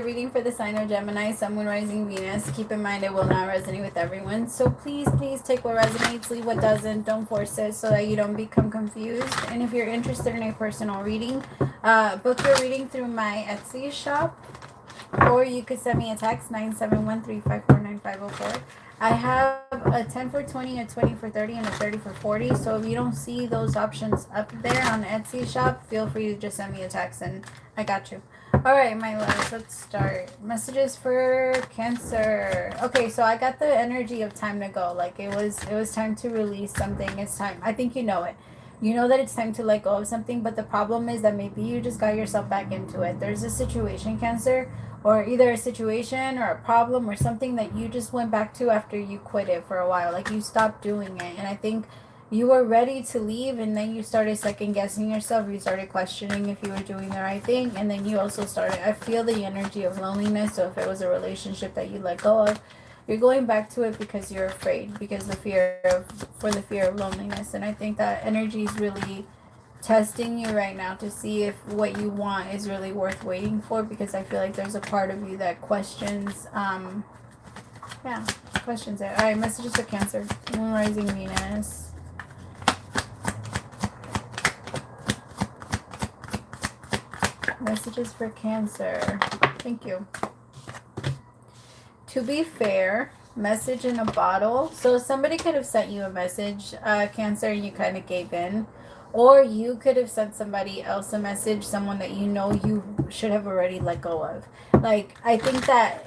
reading for the sign of Gemini, Sun, Moon, Rising, Venus. Keep in mind it will not resonate with everyone. So please, please take what resonates, leave what doesn't. Don't force it so that you don't become confused. And if you're interested in a personal reading, book your reading through my Etsy shop. Or you could send me a text, 971-354-9504. I have a 10 for 20, a 20 for 30, and a 30 for 40. So if you don't see those options up there on the Etsy shop, feel free to just send me a text and I got you. All right, my loves, let's start. Messages for Cancer. Okay, so I got the energy of time to go. Like it was time to release something. It's time. I think you know it. You know that it's time to let go of something, but the problem is that maybe you just got yourself back into it. There's a situation, Cancer, or either a situation or a problem or something that you just went back to after you quit it for a while. Like you stopped doing it. And I think you were ready to leave and then you started second guessing yourself. You started questioning if you were doing the right thing. And then you also started, I feel the energy of loneliness. So if it was a relationship that you let go of, you're going back to it because you're afraid, because for the fear of loneliness. And I think that energy is really testing you right now to see if what you want is really worth waiting for, because I feel like there's a part of you that questions questions it. All right, messages for Cancer. Moon, Rising, Venus. Messages for Cancer. Thank you. To be fair, message in a bottle. So somebody could have sent you a message, Cancer, and you kind of gave in. Or you could have sent somebody else a message, someone that you know you should have already let go of. Like, I think that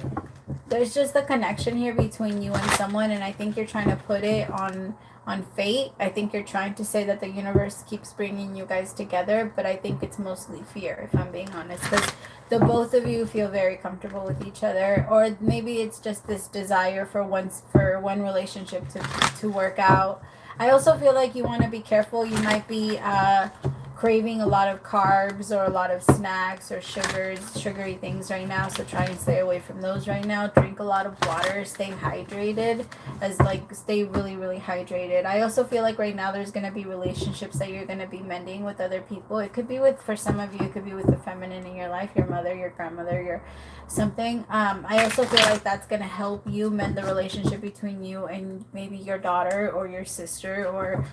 there's just a connection here between you and someone, and I think you're trying to put it on fate. I think you're trying to say that the universe keeps bringing you guys together, but I think it's mostly fear, if I'm being honest, because the both of you feel very comfortable with each other, or maybe it's just this desire for one relationship to work out. I also feel like you want to be careful. You might be craving a lot of carbs or a lot of snacks or sugary things right now, so try and stay away from those right now. Drink a lot of water, stay hydrated, stay really, really hydrated. I also feel like right now there's going to be relationships that you're going to be mending with other people. It could be for some of you, it could be with the feminine in your life, your mother, your grandmother, your something. I also feel like that's going to help you mend the relationship between you and maybe your daughter or your sister or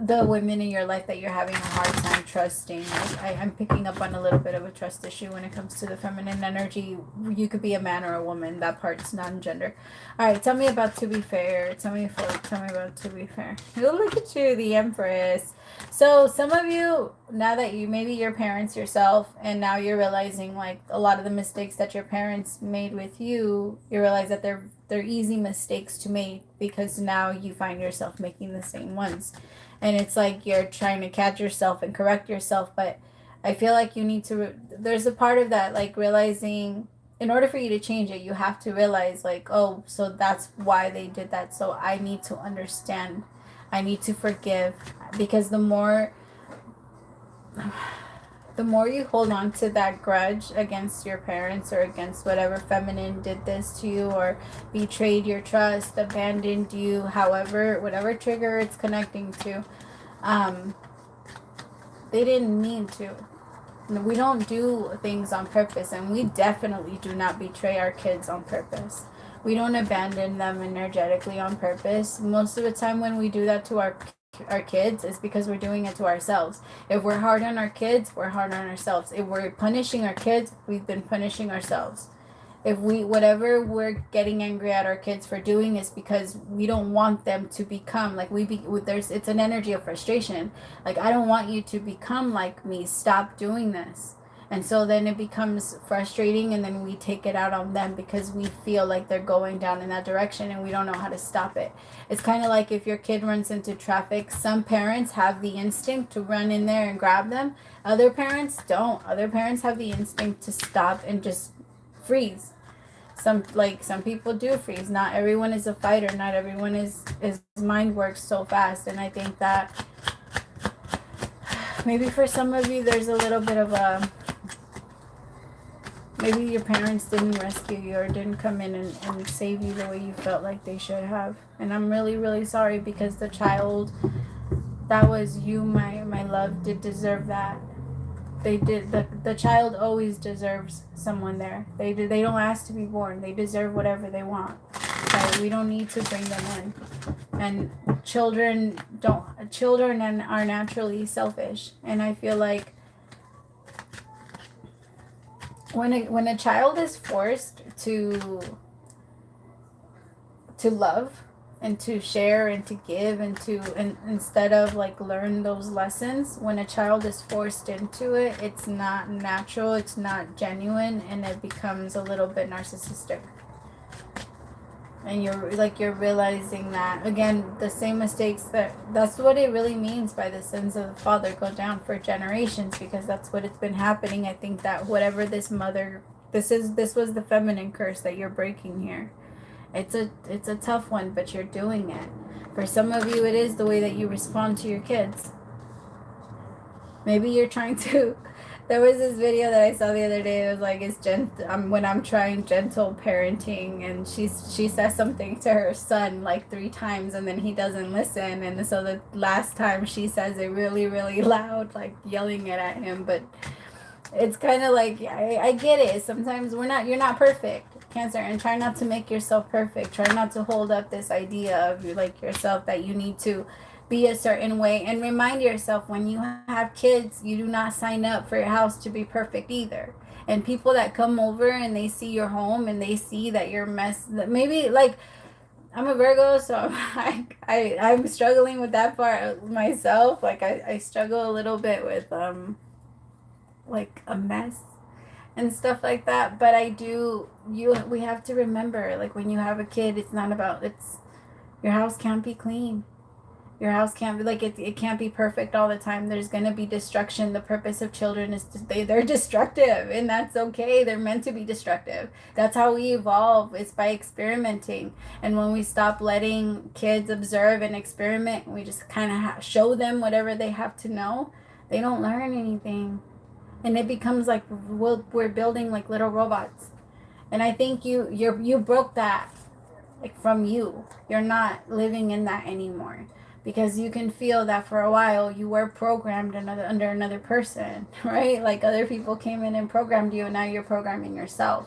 the women in your life that you're having a hard time trusting. I'm picking up on a little bit of a trust issue when it comes to the feminine energy. You could be a man or a woman. That part's non-gender. All right, tell me about To Be Fair. Tell me about To Be Fair. Oh, look at you, the Empress. So some of you, now that maybe your parents yourself, and now you're realizing like a lot of the mistakes that your parents made with you, you realize that they're easy mistakes to make, because now you find yourself making the same ones. And it's like you're trying to catch yourself and correct yourself, but I feel like you need to there's a part of that, like realizing in order for you to change it, you have to realize like, oh, so that's why they did that, so I need to understand, I need to forgive. Because the more you hold on to that grudge against your parents or against whatever feminine did this to you or betrayed your trust, abandoned you, however, whatever trigger it's connecting to, they didn't mean to. We don't do things on purpose, and we definitely do not betray our kids on purpose. We don't abandon them energetically on purpose. Most of the time when we do that to our kids is because we're doing it to ourselves. If we're hard on our kids, we're hard on ourselves. If we're punishing our kids, we've been punishing ourselves. If whatever we're getting angry at our kids for doing is because we don't want them to become like it's an energy of frustration. Like, I don't want you to become like me. Stop doing this. And so then it becomes frustrating, and then we take it out on them because we feel like they're going down in that direction and we don't know how to stop it. It's kind of like if your kid runs into traffic, some parents have the instinct to run in there and grab them. Other parents don't. Other parents have the instinct to stop and just freeze. Some people do freeze. Not everyone is a fighter. Not everyone is mind works so fast. And I think that maybe for some of you there's a little bit of a, maybe your parents didn't rescue you or didn't come in and save you the way you felt like they should have. And I'm really, really sorry, because the child that was you, my love, did deserve that. the child always deserves someone there. They don't ask to be born. They deserve whatever they want. So we don't need to bring them in. And children are naturally selfish. And I feel like when a child is forced to love and to share and to give and instead of like learn those lessons, when a child is forced into it, it's not natural, it's not genuine, and it becomes a little bit narcissistic. And you're realizing that again, the same mistakes that's what it really means by the sins of the father go down for generations, because that's what it's been happening. I think that whatever this was the feminine curse that you're breaking here. It's a tough one, but you're doing it. For some of you, it is the way that you respond to your kids. Maybe you're trying to. There was this video that I saw the other day. It was like, when I'm trying gentle parenting, and she says something to her son like 3 times, and then he doesn't listen, and so the last time she says it really, really loud, like yelling it at him. But it's kind of like, I get it. Sometimes you're not perfect, Cancer, and try not to make yourself perfect. Try not to hold up this idea of like yourself that you need to be a certain way, and remind yourself when you have kids, you do not sign up for your house to be perfect either. And people that come over and they see your home and they see that you're maybe like, I'm a Virgo, so I'm struggling with that part myself. Like I struggle a little bit with like a mess and stuff like that. But we have to remember, like when you have a kid, your house can't be clean. Your house can't be like it can't be perfect all the time. There's gonna be destruction. The purpose of children is they're destructive, and that's okay. They're meant to be destructive. That's how we evolve. It's by experimenting. And when we stop letting kids observe and experiment, we just kind of show them whatever they have to know, they don't learn anything, and it becomes like we're building like little robots. And I think you broke that, like from you. You're not living in that anymore. Because you can feel that for a while you were programmed under another person, right? Like other people came in and programmed you, and now you're programming yourself.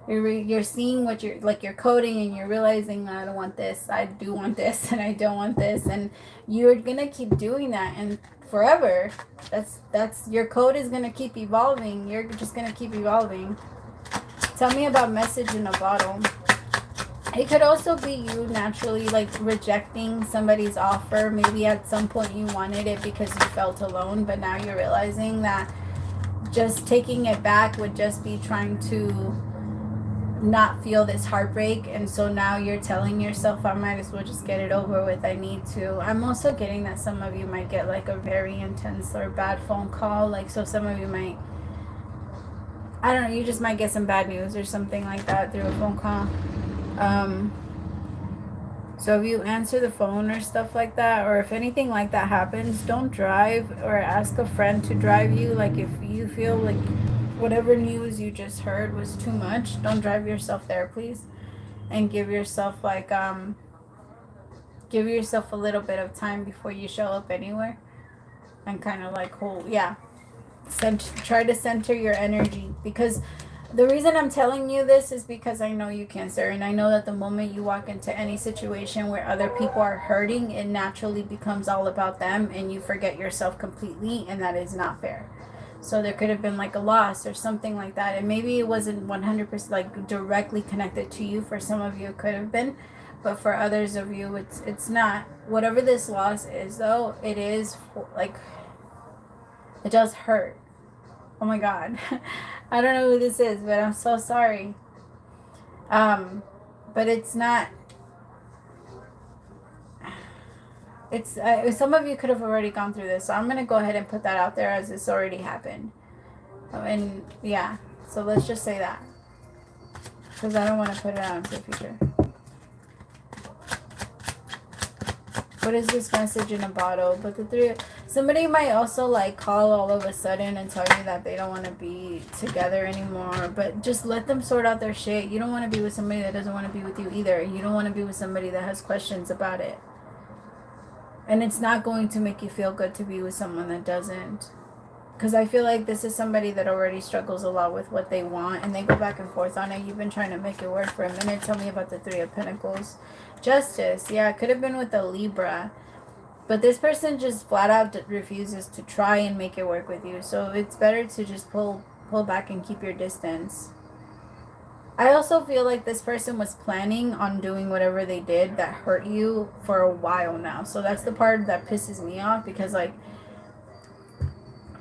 You're seeing what you're coding, and you're realizing, I don't want this, I do want this, and I don't want this, and you're gonna keep doing that, and forever. That's your code is gonna keep evolving. You're just gonna keep evolving. Tell me about message in a bottle. It could also be you naturally like rejecting somebody's offer. Maybe at some point you wanted it because you felt alone, but now you're realizing that just taking it back would just be trying to not feel this heartbreak. And so now you're telling yourself, I might as well just get it over with. I need to. I'm also getting that some of you might get like a very intense or bad phone call. Like, so some of you might, I don't know, you just might get some bad news or something like that through a phone call. So if you answer the phone or stuff like that, or if anything like that happens, don't drive, or ask a friend to drive you. Like if you feel like whatever news you just heard was too much, don't drive yourself there, please. And give yourself like give yourself a little bit of time before you show up anywhere, and kind of like try to center your energy. Because the reason I'm telling you this is because I know you, Cancer, and I know that the moment you walk into any situation where other people are hurting, it naturally becomes all about them, and you forget yourself completely, and that is not fair. So there could have been like a loss or something like that, and maybe it wasn't 100% like directly connected to you. For some of you it could have been, but for others of you it's not. Whatever this loss is though, it is like, it does hurt. Oh my God. I don't know who this is, but I'm so sorry. But it's not. It's some of you could have already gone through this, so I'm gonna go ahead and put that out there as it's already happened. And yeah, so let's just say that, because I don't want to put it out into the future. What is this message in a bottle? But somebody might also like call all of a sudden and tell you that they don't want to be together anymore, but just let them sort out their shit. You don't want to be with somebody that doesn't want to be with you either. You don't want to be with somebody that has questions about it. And it's not going to make you feel good to be with someone that doesn't. Because I feel like this is somebody that already struggles a lot with what they want, and they go back and forth on it. You've been trying to make it work for a minute. Tell me about the Three of Pentacles. Justice. Yeah, it could have been with a Libra. But this person just flat out refuses to try and make it work with you. So it's better to just pull back and keep your distance. I also feel like this person was planning on doing whatever they did that hurt you for a while now. So that's the part that pisses me off, because, like,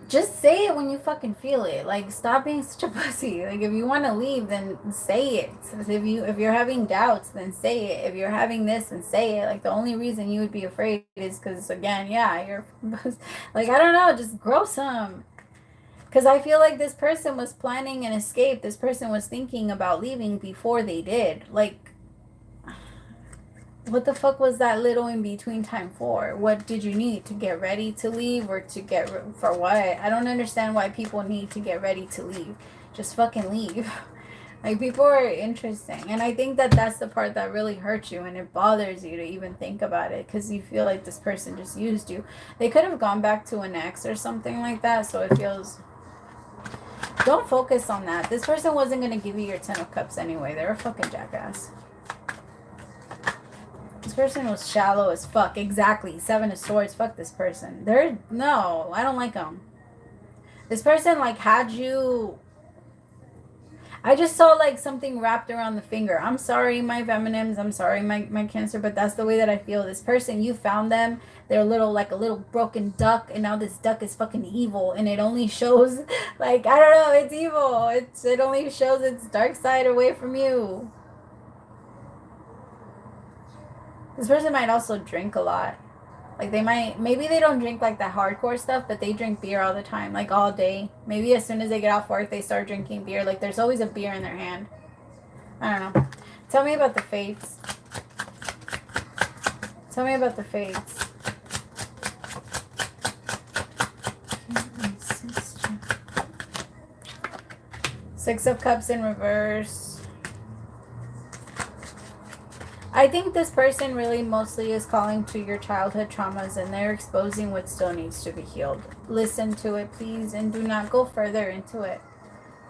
just say it when you fucking feel it. Like, stop being such a pussy. Like, if you want to leave, then say it. If you're having doubts, then say it. If you're having this, then say it. Like, the only reason you would be afraid is because, again, yeah, you're like, I don't know, just grow some. Because I feel like this person was planning an escape. This person was thinking about leaving before they did. Like, what the fuck was that little in between time for? What did you need to get ready to leave, or to get for what? I don't understand why people need to get ready to leave. Just fucking leave. Like, people are interesting, and I think that that's the part that really hurts you, and it bothers you to even think about it, because you feel like this person just used you. They could have gone back to an ex or something like that, so it feels... Don't focus on that. This person wasn't going to give you your 10 of Cups anyway. They're a fucking jackass. This person was shallow as fuck. Exactly. 7 of Swords. Fuck this person. No, I don't like them. This person, like, had you... I just saw, like, something wrapped around the finger. I'm sorry, my feminines. I'm sorry, my Cancer, but that's the way that I feel. This person, you found them. They're like a little broken duck, and now this duck is fucking evil, and it only shows, like, I don't know, it's evil. It only shows its dark side away from you. This person might also drink a lot. Like, maybe they don't drink like the hardcore stuff, but they drink beer all the time, like all day. Maybe as soon as they get off work, they start drinking beer. Like, there's always a beer in their hand. I don't know. Tell me about the fates. Tell me about the fates. Six of Cups in reverse. I think this person really mostly is calling to your childhood traumas, and they're exposing what still needs to be healed. Listen to it, please, and do not go further into it.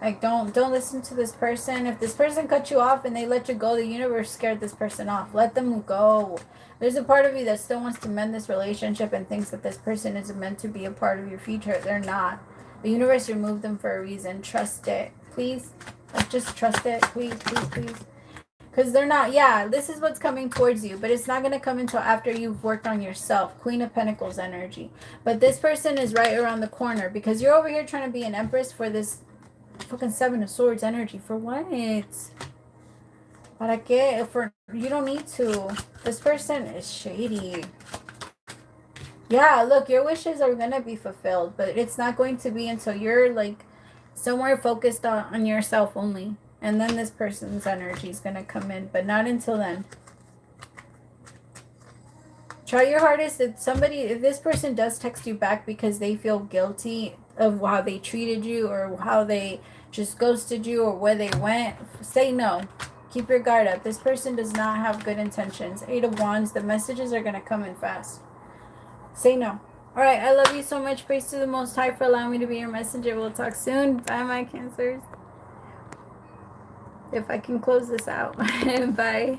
Like, don't listen to this person. If this person cut you off and they let you go, the universe scared this person off. Let them go. There's a part of you that still wants to mend this relationship and thinks that this person is meant to be a part of your future. They're not. The universe removed them for a reason. Trust it. Please. Like, just trust it. Please, please, please. Because they're not, yeah, this is what's coming towards you, but it's not going to come until after you've worked on yourself. Queen of Pentacles energy. But this person is right around the corner, because you're over here trying to be an empress for this fucking 7 of Swords energy. For what? Para qué? You don't need to. This person is shady. Yeah, look, your wishes are going to be fulfilled, but it's not going to be until you're, like, somewhere focused on yourself only. And then this person's energy is going to come in, but not until then. Try your hardest. If this person does text you back because they feel guilty of how they treated you, or how they just ghosted you, or where they went, say no. Keep your guard up. This person does not have good intentions. 8 of Wands. The messages are going to come in fast. Say no. All right. I love you so much. Praise to the Most High for allowing me to be your messenger. We'll talk soon. Bye, my Cancers. If I can close this out. Bye.